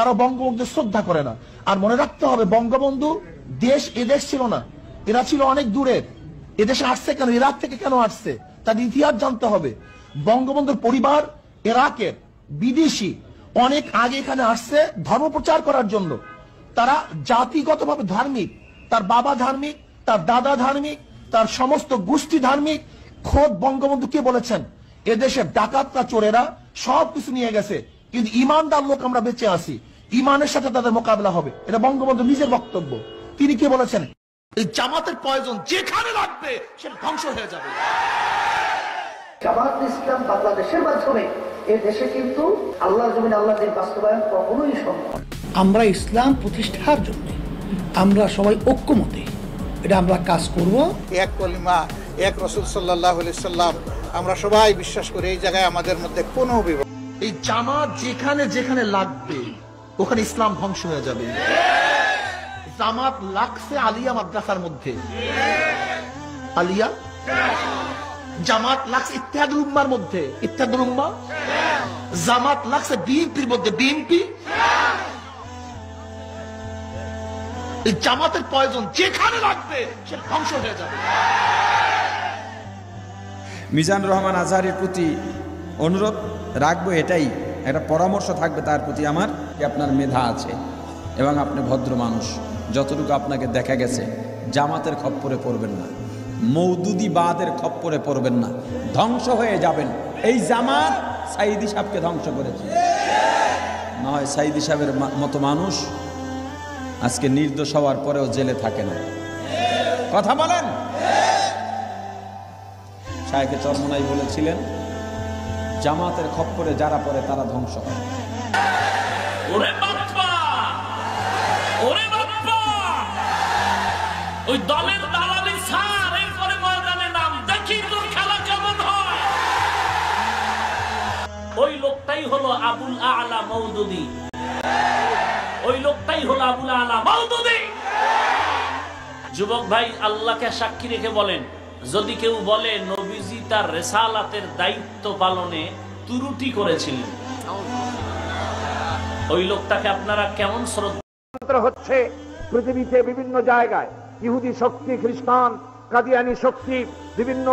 তারা বঙ্গবন্ধু শ্রদ্ধা করে না। আর মনে রাখতে হবে, বঙ্গবন্ধু দেশ এদেশ ছিল না, এরা ছিল অনেক দূরের। এদেশে আসছে কেন, ইরাক থেকে কেন আসছে, তার ইতিহাস জানতে হবে। বঙ্গবন্ধুর পরিবার ইরাকের, বিদেশি, অনেক আগে এখানে আসছে ধর্ম প্রচার করার জন্য। তারা জাতিগতভাবে ধার্মিক, তার বাবা ধার্মিক, তার দাদা ধার্মিক, তার সমস্ত গোষ্ঠী ধার্মিক। খোদ বঙ্গবন্ধু কে বলেছেন, এদেশের ডাকাতরা চোরেরা সবকিছু নিয়ে গেছে, কিন্তু ইমানদার লোক আমরা বেঁচে আছি, ইমানের সাথে তাদের মোকাবেলা হবে। এটা বঙ্গবন্ধু নিজের বক্তব্য। তিনি কি বলেছেন, এই জামাতের প্রয়োজন যেখানে লাগবে সেটা ধ্বংস হয়ে যাবে। জামাত ইসলাম বাংলাদেশের মাধ্যমে এই দেশে কিন্তু আল্লাহর জমিনে আল্লাহর দ্বীন বাস্তবায়ন কখনোই সম্ভব। আমরা ইসলাম প্রতিষ্ঠার জন্য আমরা সবাই ঐক্যমতে এটা আমরা কাজ করব। এক কলিমা, এক রাসূল সাল্লাল্লাহু আলাইহি সাল্লাম, আমরা সবাই বিশ্বাস করি। এই জায়গায় আমাদের মধ্যে কোনো বিভাদ, এই জামাত যেখানে যেখানে লাগবে ওখানে ইসলাম ধ্বংস হয়ে যাবে। জামাত লাগছে আলিয়া মাদ্রাসার মধ্যে, আলিয়া। জামাত লাগছে ইত্তেহাদুল উম্মার মধ্যে, ইত্তেহাদুল উম্মাহ। জামাত লাগছে বিএনপির মধ্যে, বিএনপি। এই জামাতের প্রয়োজন যেখানে লাগবে সেটা ধ্বংস হয়ে যাবে। মিজানুর রহমান আজহারীর প্রতি অনুরোধ রাখবো, এটাই একটা পরামর্শ থাকবে তার প্রতি আমার, আপনার মেধা আছে এবং আপনি ভদ্র মানুষ, যতটুকু আপনাকে দেখা গেছে জামাতের খপ্পরে পড়বেন না, মওদুদিবাদের খপ্পরে পড়বেন না, ধ্বংস হয়ে যাবেন। এই জামাত সাইদি সাহেবকে ধ্বংস করেছে, না হয় সাইদি সাহেবের মতো মানুষ আজকে নির্দোষ হওয়ার পরেও জেলে থাকে না। কথা বলেন। শায়েখে চরমনাই বলেছিলেন, জামাতের খপ্পরে যারা পড়ে তারা ধ্বংস হয়। ওরে বাপ্পা, ওরে বাপ্পা, ওই দলের দালালি ছাড়, এরপরে ময়দানে নাম, দেখি তোর খেলা কেমন হয়। ওই লোকটাই হলো আবুল আলা মওদুদি, ওই লোকটাই হলো আবুল আলা মওদুদি। যুবক ভাই, আল্লাহকে সাক্ষী রেখে বলেন, যদি কেউ বলে নবীজি তার রিসালাতের দায়িত্ব পালনে ত্রুটি করেছিলেন, ওই লোকটাকে আপনারা কেমন শ্রদ্ধা হচ্ছে? পৃথিবীতে বিভিন্ন জায়গায় ইহুদি শক্তি, খ্রিস্টান, কাদিয়ানি শক্তি, বিভিন্ন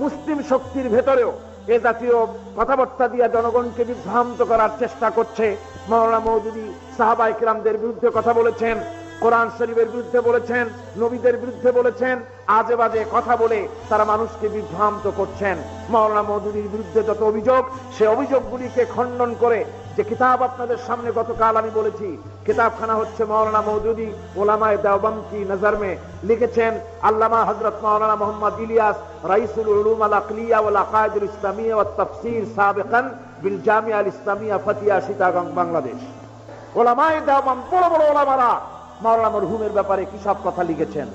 মুসলিম শক্তির ভেতরেও এ জাতীয় কথাবার্তা দিয়ে জনগণকে বিভ্রান্ত করার চেষ্টা করছে। মাওলানা মওদুদি সাহাবায়ে কিরামদের বিরুদ্ধে কথা বলেছেন, কোরআন শরীফের বিরুদ্ধে বলেছেন, নবীদের বিরুদ্ধে বলেছেন, আজে বাজে কথা বলে তারা মানুষকে বিভ্রান্ত করছেন। মাওলানা মওদুদির বিরুদ্ধে যত অভিযোগ, সে অভিযোগগুলিকে খণ্ডন করে যে কিতাব আপনাদের সামনে গতকাল আমি বলেছি, কিতাবখানা হচ্ছে মাওলানা মওদুদি উলামায়ে দেওবন্দ কি নজর মে, লিখেছেন আল্লামা হযরত মাওলানা মোহাম্মদ ইলিয়াস, রাইসুল উলুম আল আকলিয়া ওয়াল আকায়েদ আল ইসলামিয়া ওয়াত তাফসীর সাবিকান বিল জামিয়া আল ইসলামিয়া ফাতিয়া চিটাগং বাংলাদেশ। উলামায়ে দেওবন্দ, বড় বড় উলামারা মাওলানা মরহুমের ব্যাপারে কি সব কথা লিখেছেন,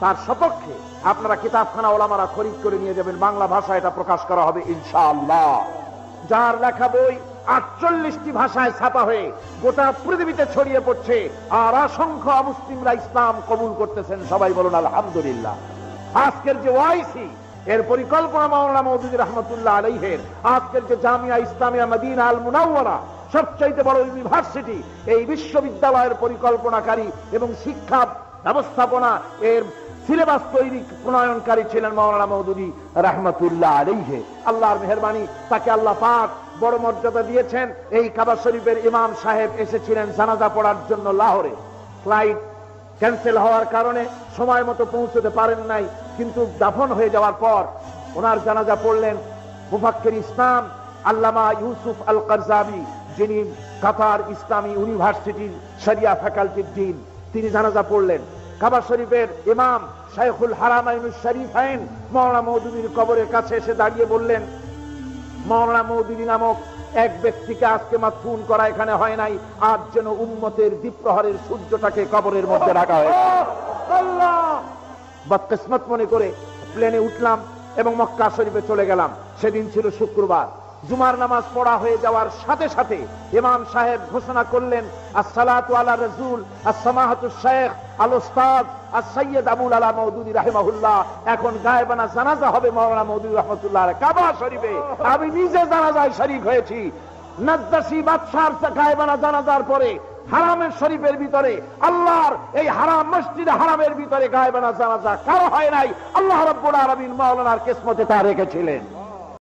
তার সপক্ষে আপনারা কিতাবখানা ওলামারা খরিদ করে নিয়ে যাবেন। বাংলা ভাষায় এটা প্রকাশ করা হবে ইনশাআল্লাহ। যার লেখা বই 48টি ভাষায় ছাপা হয়ে গোটা পৃথিবীতে ছড়িয়ে পড়ছে, আর অসংখ্য মুসলিমরা ইসলাম কবুল করতেছেন। সবাই বলুন আলহামদুলিল্লাহ। আজকের যে ওয়াইসি এর পরিকল্পনা মাওলানা মওদুদি রাহমাতুল্লাহ আলাইহির, আজকের যে জামিয়া ইসলামিয়া মদিনা আল মুনাওয়ারা, সবচাইতে বড় ইউনিভার্সিটি, এই বিশ্ববিদ্যালয়ের পরিকল্পনাকারী এবং শিক্ষা ব্যবস্থাপনা এর সিলেবাস তৈরি প্রণয়নকারী ছিলেন মাওলানা মওদুদি রাহমাতুল্লাহ আলাইহি। আল্লাহর মেহেরবানি, তাকে আল্লাহ পাক বড় মর্যাদা দিয়েছেন। এই কাবা শরীফের ইমাম সাহেব এসেছিলেন জানাজা পড়ার জন্য লাহোরে, ফ্লাইট ক্যান্সেল হওয়ার কারণে সময় মতো পৌঁছতে পারেন নাই, কিন্তু দাফন হয়ে যাওয়ার পর ওনার জানাজা পড়লেন মুফাক্কির ইসলাম আল্লামা ইউসুফ আল কারজাবি, যিনি কাতার ইসলামী ইউনিভার্সিটির শরিয়া ফ্যাকাল্টির ডিন। তিনি জানাজা পড়লেন। কাবা শরীফের ইমাম শাইখুল হারামাইনুশ শরীফাইন মাওলানা মওদুদির কবরের কাছে এসে দাঁড়িয়ে বললেন, মাওলানা মওদুদি নামক এক ব্যক্তিকে আজকে মাদফুন করা এখানে হয় নাই, আজ যেন উম্মতের দ্বীপ্রহরের সূর্যটাকে কবরের মধ্যে রাখা হয়েছে। আল্লাহ, বদকিসমত মনে করে প্লেনে উঠলাম এবং মক্কা শরীফে চলে গেলাম। সেদিন ছিল শুক্রবার। জুমার নামাজ পড়া হয়ে যাওয়ার সাথে সাথে ইমাম সাহেব ঘোষণা করলেন, আসসালাতু আলা রাসূল আসসামাহাতু শেখ আল উস্তাদ as-সাইয়্যিদ আবুল আলা মওদুদি রাহিমাহুল্লাহ। এখন গায়েবানা জানাজা হবে মাওলানা মওদুদি রাহমাতুল্লাহ আলাইহি কাবা শরীফে। আমি নিজে জানাজায় শরীক হয়েছি। নাজ্জাশী বাদশার গায়েবানা জানাজার পরে হারামের শরীফের ভিতরে আল্লাহর এই হারাম মসজিদে হারামের ভিতরে গায়েবানা জানাজা কারো হয় নাই, আল্লাহ রাব্বুল আলামিন মাওলানার কিসমতে তা রেখেছিলেন।